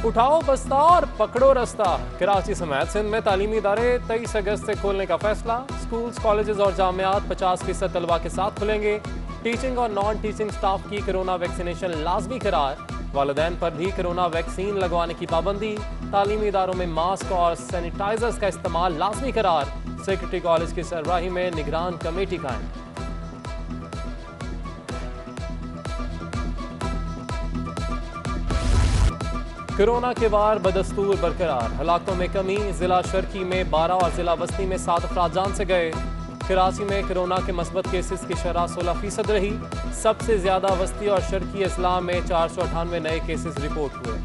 उठाओ बस्ता और पकड़ो रास्ता। कराची समेत सिंध में तालीमी इदारे 23 अगस्त से खोलने का फैसला। स्कूल्स, कॉलेजेस और जामियात 50% तलबा के साथ खुलेंगे। टीचिंग और नॉन टीचिंग स्टाफ की कोरोना वैक्सीनेशन लाजमी करार। वालिदैन पर भी कोरोना वैक्सीन लगवाने की पाबंदी। तालीमी इदारों में मास्क और सैनिटाइजर्स का इस्तेमाल लाजमी करार। सेक्रेटरी कॉलेज की सरबराही में निगरान कमेटी कायम। कोरोना के वार बदस्तूर बरकरार। हलाकों में कमी। जिला शर्की में 12 और जिला बस्ती में 7 अफराद जान से गए। कराची में कोरोना के मस्बत केसेस की शरह 16% रही। सबसे ज्यादा वस्ती और शर्की इस्लाम में 498 नए केसेस रिपोर्ट हुए।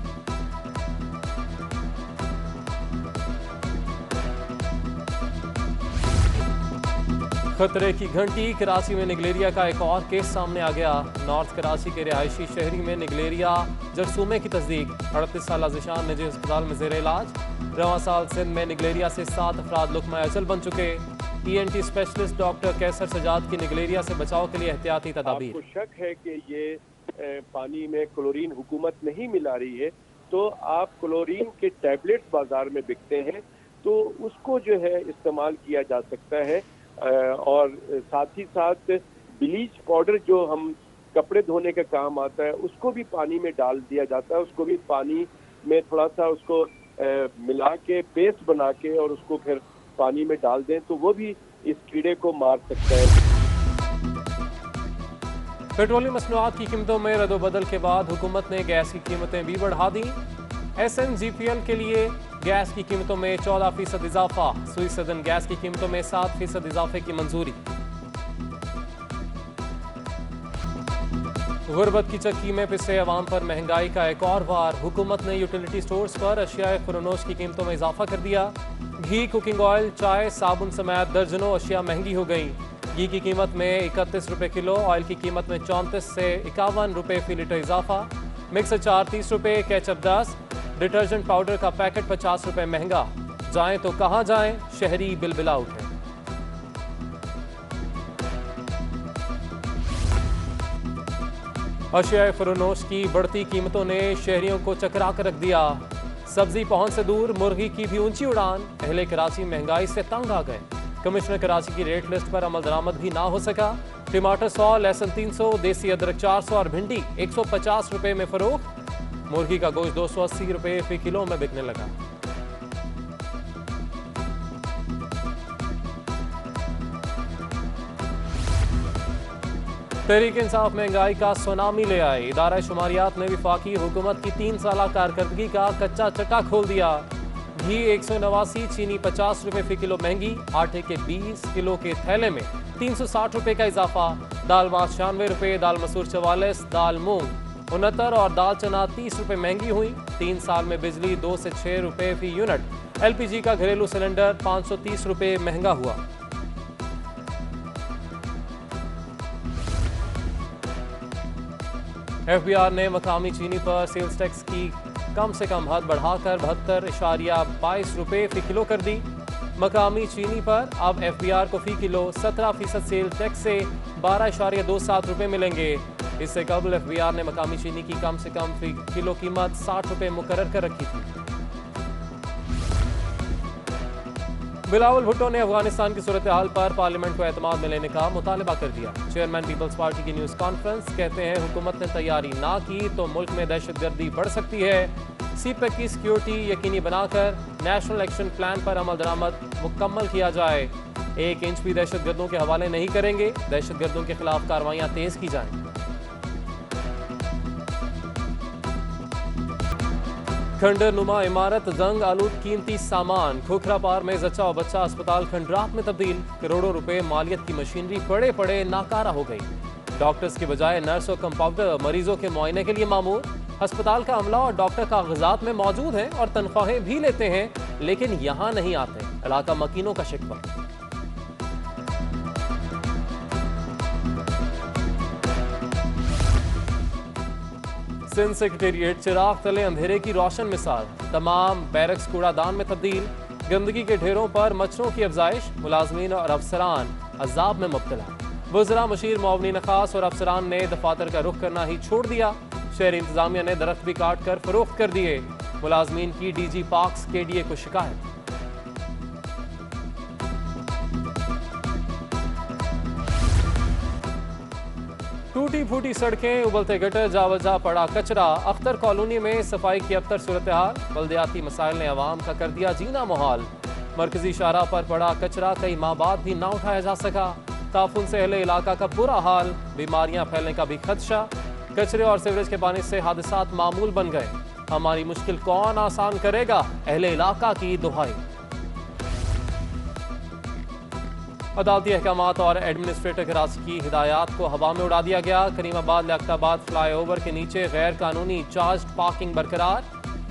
खतरे की घंटी। कराची में निगलेरिया का एक और केस सामने आ गया। नॉर्थ कराची के रिहायशी शहरी में निगलेरिया जरसूमे की तस्दीक। 38 साल जिशान निजी अस्पताल में जेर इलाज। रवां साल सिंध में निगलेरिया से 7 अफराद लुकमा अजल बन चुके। ENT स्पेशलिस्ट डॉक्टर कैसर सजाद की निगलेरिया से बचाव के लिए एहतियाती तदाबीर। आपको शक है कि ये पानी में क्लोरीन हुकूमत नहीं मिला रही है, तो आप क्लोरीन के टैबलेट्स बाजार में बिकते हैं, तो उसको जो है इस्तेमाल किया जा सकता है। और साथ ही साथ ब्लीच पाउडर जो हम कपड़े धोने का काम आता है, उसको भी पानी में डाल दिया जाता है। उसको भी पानी में थोड़ा सा उसको मिला के पेस्ट बना के और उसको फिर पानी में डाल दें, तो वो भी इस कीड़े को मार सकता है। पेट्रोलियम मसनूआत की कीमतों में रद्दोबदल के बाद हुकूमत ने गैस की कीमतें भी बढ़ा दी। SNGPL के लिए गैस की कीमतों में 14% इजाफा। सुई सदन गैस की कीमतों में 7% इजाफे की मंजूरी। गुर्बत की चक्की में पिसे अवाम पर महंगाई का एक और वार। हुकूमत ने यूटिलिटी स्टोर्स पर अशिया खुरनोश की कीमतों में इजाफा कर दिया। घी, कुकिंग ऑयल, चाय, साबुन समेत दर्जनों अशिया महंगी हो गई। घी की कीमत में 31 रुपए किलो, ऑयल की कीमत में 34 से 51 रुपए फी लीटर इजाफा। मिक्सर 4 30 रुपए, केचप 10, डिटर्जेंट पाउडर का पैकेट 50 रुपए महंगा। जाएं तो कहां जाएं, शहरी बिलबिला उठे। अशिया फरोनोश की बढ़ती कीमतों ने शहरियों को चकरा कर रख दिया। सब्जी पहुंच से दूर, मुर्गी की भी ऊंची उड़ान। अहले कराची महंगाई से तंग आ गए। कमिश्नर कराची की रेट लिस्ट पर अमल दरामद भी ना हो सका। टमाटर 100, लहसुन 300, देसी अदरक 400 और भिंडी 150 रुपए में फरोख्त। मुर्गी का गोश्त 280 रुपए फी किलो में बिकने लगा। तहरीक इंसाफ महंगाई का सुनामी ले आए। इदारा शुमारियात ने वफाकी हुकूमत की 3 साल कारकर्दगी का कच्चा चट्टा खोल दिया। घी 189, चीनी 50 रुपए फी किलो महंगी। आटे के 20 किलो के थैले में 360 रुपए का इजाफा। दाल मास 96 रुपए, दाल मसूर 44, दाल मूंग 69 और दाल चना 30 रुपए महंगी हुई। 3 साल में बिजली 2 से 6 रुपए फी यूनिट। LPG का घरेलू सिलेंडर 530 रुपए महंगा हुआ। FBR ने मकामी चीनी पर सेल्स टैक्स की कम से कम हद बढ़ाकर 72.22 रुपए फी किलो कर दी। मकामी चीनी पर अब FBR को फी किलो 17% सेल्स टैक्स से 12.27 रुपए मिलेंगे। इससे कबल FBR ने मकामी चीनी की कम से कम फी किलो कीमत 60 रुपए मुकर्रर कर रखी थी। बिलावल भुट्टो ने अफगानिस्तान की सूरत हाल पर पार्लियामेंट को एतमाद में लेने का मुतालबा कर दिया। चेयरमैन पीपल्स पार्टी की न्यूज कॉन्फ्रेंस कहते हैं हुकूमत ने तैयारी ना की तो मुल्क में दहशतगर्दी बढ़ सकती है। CPEC की सिक्योरिटी यकीनी बनाकर नेशनल एक्शन प्लान पर अमल दरामद मुकम्मल किया जाए। 1 इंच भी दहशतगर्दों के हवाले नहीं करेंगे। दहशतगर्दों के खिलाफ कार्रवाइयां तेज की जाएं। खंडर नुमा इमारत, जंग आलूद कीमती सामान। खोखरा पार में जच्चा और बच्चा अस्पताल खंडरात में तब्दील। करोड़ों रुपए मालियत की मशीनरी पड़े पड़े नाकारा हो गई। डॉक्टर्स की बजाय नर्स और कंपाउंडर मरीजों के मुआयने के लिए मामूर। अस्पताल का अमला और डॉक्टर कागजात में मौजूद हैं और तनख्वाहें भी लेते हैं, लेकिन यहाँ नहीं आते। इलाका मकीनों का शिकवा। सिंध सेक्रेटेरिएट चिराग तले अंधेरे की रोशन मिसाल। तमाम बैरक्स कूड़ादान में तब्दील। गंदगी के ढेरों पर मच्छरों की अफजाइश। मुलाजमीन और अफसरान अजाब में मुब्तला। वज़रा, मशीर, मुआवनीन खास और अफसरान ने दफातर का रुख करना ही छोड़ दिया। शहरी इंतजामिया ने दरख्त भी काट कर फरोख्त कर दिए। मुलाजमीन की डीजी पाक्स केडीए को शिकायत। टूटी फूटी सड़कें, उबलते गटर, जावजा पड़ा कचरा। अख्तर कॉलोनी में सफाई की अबतर सूरत हाल। बल्दियाती मसाइल ने अवाम का कर दिया जीना मुहाल। मरकजी शाहराह पर पड़ा कचरा कई माह बाद भी ना उठाया जा सका। ताफुन से अहले इलाका का बुरा हाल। बीमारियां फैलने का भी खदशा। कचरे और सीवरेज के पानी से हादसात मामूल बन गए। हमारी मुश्किल कौन आसान करेगा, अहले इलाका की दुहाई। अदालती अहकामात और एडमिनिस्ट्रेटर कराची की हिदायत को हवा में उड़ा दिया गया। करीमाबाद लियाकताबाद फ्लाईओवर के नीचे गैर कानूनी चार्ज पार्किंग बरकरार।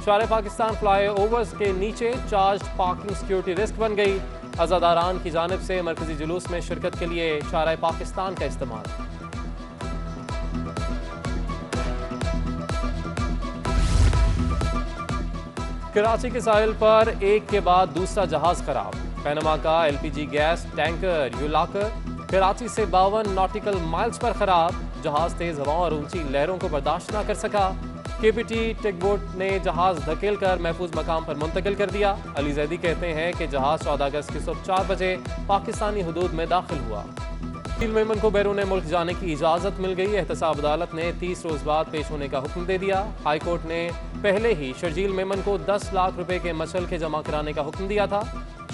शारे पाकिस्तान फ्लाईओवर्स के नीचे चार्ज पार्किंग सिक्योरिटी रिस्क बन गई। अजादारान की जानिब से मरकजी जुलूस में शिरकत के लिए शारे पाकिस्तान का इस्तेमाल। कराची के साहिल पर एक के बाद दूसरा जहाज खराब। पैनमा का एलपीजी गैस टैंकर यूलाकर कराची से 52 नॉटिकल माइल्स पर खराब। जहाज तेज हवाओं और ऊंची लहरों को बर्दाश्त न कर सका। केपीटी टेकबोट ने जहाज धकेल कर महफूज मकाम पर मुंतकिल कर दिया। अली जैदी कहते हैं कि जहाज 14 अगस्त की सुबह 4 बजे पाकिस्तानी हुदूद में दाखिल हुआ। शर्जील मेमन को बैरून मुल्क जाने की इजाजत मिल गई। एहतसाब अदालत ने 30 रोज बाद पेश होने का हुक्म दे दिया। हाई कोर्ट ने पहले ही शर्जील मेमन को 10 लाख रुपए के मशल के जमा कराने का हुक्म दिया था।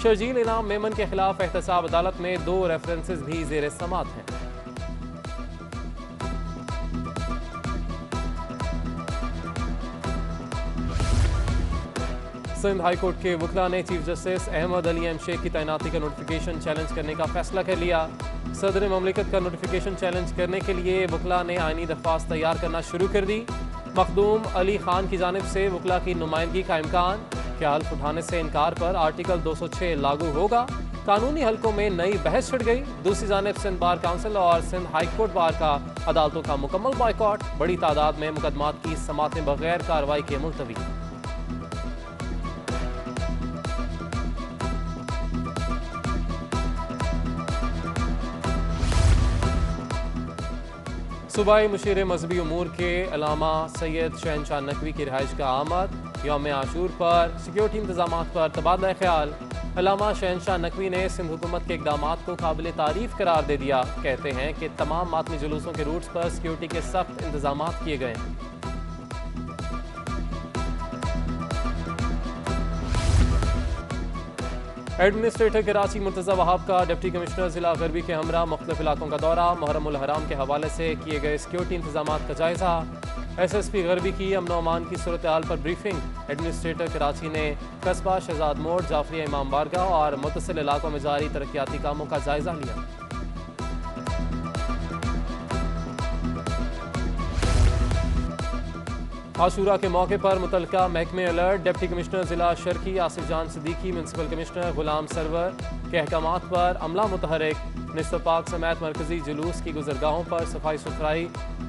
शर्जील इनाम मेमन के खिलाफ एहतसाब अदालत में 2 रेफरेंसेस भी जेर समात हैं। सिंध हाई कोर्ट के वकला ने chief justice Ahmad Ali M Shaikh की तैनाती का नोटिफिकेशन चैलेंज करने का फैसला कर लिया। सदर ममलिकत का नोटिफिकेशन चैलेंज करने के लिए वकला ने आईनी दरख्वास्त तैयार करना शुरू कर दी। मखदूम अली खान की जानिब से वकला की नुमाइंदगी का इम्कान। क्या हल्फ उठाने से इनकार पर आर्टिकल 206 लागू होगा। कानूनी हलकों में नई बहस छिड़ गई। दूसरी जानिब सिंध बार काउंसिल और सिंध हाई कोर्ट बार का अदालतों का मुकम्मल बॉयकॉट। बड़ी तादाद में मुकदमात की समातें बगैर कार्रवाई के मुलतवी। सूबाई मुशीर मजहबी उमूर के अलामा सैयद शहनशाह नकवी की रिहाइश का आमद। यौम आशूर पर सिक्योरिटी इंतजाम पर तबादला ख्याल। अलामा शहनशाह नकवी ने सिंध हुकूमत के इकदाम को काबिल तारीफ करार दे दिया। कहते हैं कि तमाम मातमी जुलूसों के रूट्स पर सिक्योरिटी के सख्त इंतजाम किए गए हैं। एडमिनिस्ट्रेटर कराची मुर्तज़ा वहाब का डिप्टी कमिश्नर जिला गरबी के हमरा मुख्तलिफ इलाकों का दौरा। मुहर्रम उल हराम के हवाले से किए गए सिक्योरिटी इंतजाम का जायजा। SSP गरबी की अमन अमान की सूरत हाल पर ब्रीफिंग। एडमिनिस्ट्रेटर कराची ने कस्बा शहजाद मोड़, जाफरिया इमाम बारगाह और मुतसिल इलाकों में जारी तरक्याती कामों का जायजा लिया। आशूरा के मौके पर मुतलका महकमे अलर्ट। डिप्टी कमिश्नर जिला शर्की आसिफ जान सिद्दीकी, म्यूनसिपल कमिश्नर गुलाम सरवर के अहकामात पर अमला मुतहरिक। निस्फ पाक समेत मरकजी जुलूस की गुजरगाहों पर सफाई सुथराई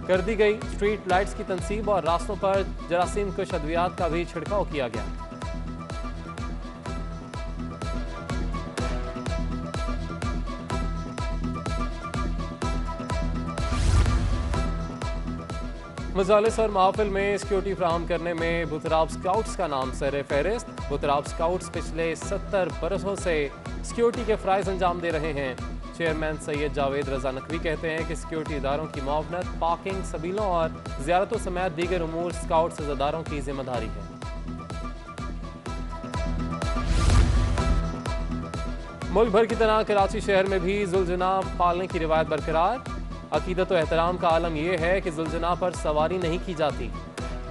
कर दी गई। स्ट्रीट लाइट्स की तनसीब और रास्तों पर जरासीम कुश अद्वियात का भी छिड़काव किया गया। मजालिस और महफिल में सिक्योरिटी फ्राहम करने में बुतराब स्काउट्स का नाम सर फहरिस्त। बुतराब स्काउट्स पिछले 70 बरसों से सिक्योरिटी के फ़राइज़ अंजाम दे रहे हैं। चेयरमैन सैयद जावेद रजा नकवी कहते हैं कि सिक्योरिटी इदारों की मुआवनत, पार्किंग, सबीलों और ज़ियारतों समेत दीगर उमूर स्काउट सज़ादारों की जिम्मेदारी है। मुल्क भर की तरह कराची शहर में भी जुल्जना पालने की रिवायत बरकरार। अकीदत व एहतराम का आलम यह है कि जुल्जना पर सवारी नहीं की जाती।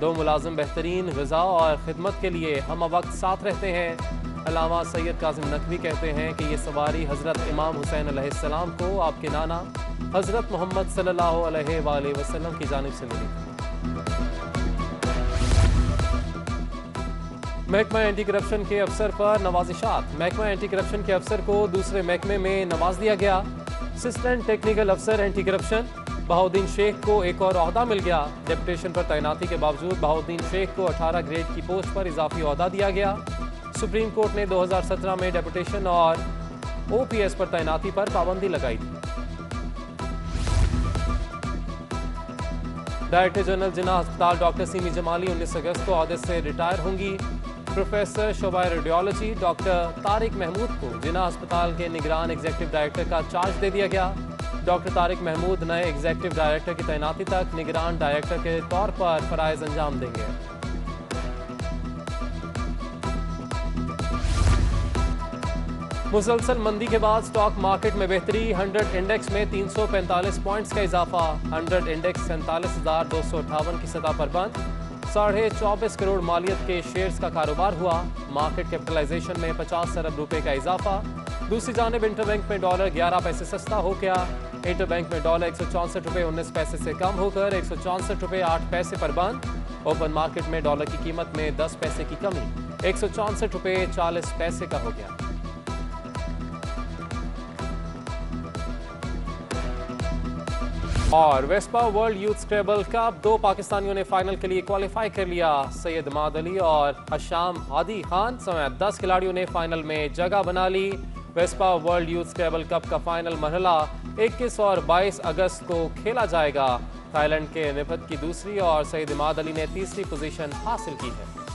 2 मुलाजिम बेहतरीन ग़िज़ा और ख़िदमत के लिए हम वक्त साथ रहते हैं। अल्लामा सैयद कासिम नकवी कहते हैं कि ये सवारी हज़रत इमाम हुसैन अलैहिस्सलाम को आपके नाना हज़रत मोहम्मद सल्लल्लाहु अलैहि वसल्लम की जानिब से मिली। महकमा एंटी करप्शन के अफसर पर नवाजिशात। महकमा एंटी करप्शन के अफसर को दूसरे महकमे में नवाज दिया गया। असिस्टेंट टेक्निकल अफसर एंटी करप्शन बहाउद्दीन शेख को एक और ओहदा मिल गया। डेपुटेशन पर तैनाती के बावजूद बहाउद्दीन शेख को 18 ग्रेड की पोस्ट पर इजाफी ओहदा दिया गया। सुप्रीम कोर्ट ने 2017 में डेपुटेशन और OPS पर तैनाती पर पाबंदी लगाई थी। डायरेक्टर जनरल जिन्ना अस्पताल डॉक्टर सीमी जमाली 19 अगस्त को ओहदे से रिटायर होंगी। Professor Shoba radiology doctor Tariq Mahmood को जिन्ना अस्पताल के निगरान एग्जीक्यूटिव डायरेक्टर का चार्ज दे दिया गया। डॉक्टर तारिक महमूद नए एग्जीक्यूटिव डायरेक्टर की तैनाती तक निगरान डायरेक्टर के तौर पर फराइज अंजाम देंगे। मुसलसल मंदी के बाद स्टॉक मार्केट में बेहतरी। 100 इंडेक्स में 345 पॉइंट्स का इजाफा। 100 इंडेक्स 47,258 की सतह पर बंद। 24.5 करोड़ मालियत के शेयर्स का कारोबार हुआ। मार्केट कैपिटलाइजेशन में 50 अरब रुपए का इजाफा। दूसरी जानिब इंटरबैंक में डॉलर 11 पैसे सस्ता हो गया। इंटरबैंक में डॉलर 164 रुपए 19 पैसे से कम होकर 164 रुपए 8 पैसे पर बंद। ओपन मार्केट में डॉलर की कीमत में 10 पैसे की कमी 164 रुपए 40 पैसे का हो गया। और वेस्पा वर्ल्ड यूथ स्क्रैबल कप 2 पाकिस्तानियों ने फाइनल के लिए क्वालिफाई कर लिया। सैयद माद अली और हशाम हादी खान समेत 10 खिलाड़ियों ने फाइनल में जगह बना ली। वेस्पा वर्ल्ड यूथ स्क्रैबल कप का फाइनल मरहला 21 और 22 अगस्त को खेला जाएगा। थाईलैंड के निपत की दूसरी और सैयद माद अली ने तीसरी पोजीशन हासिल की है।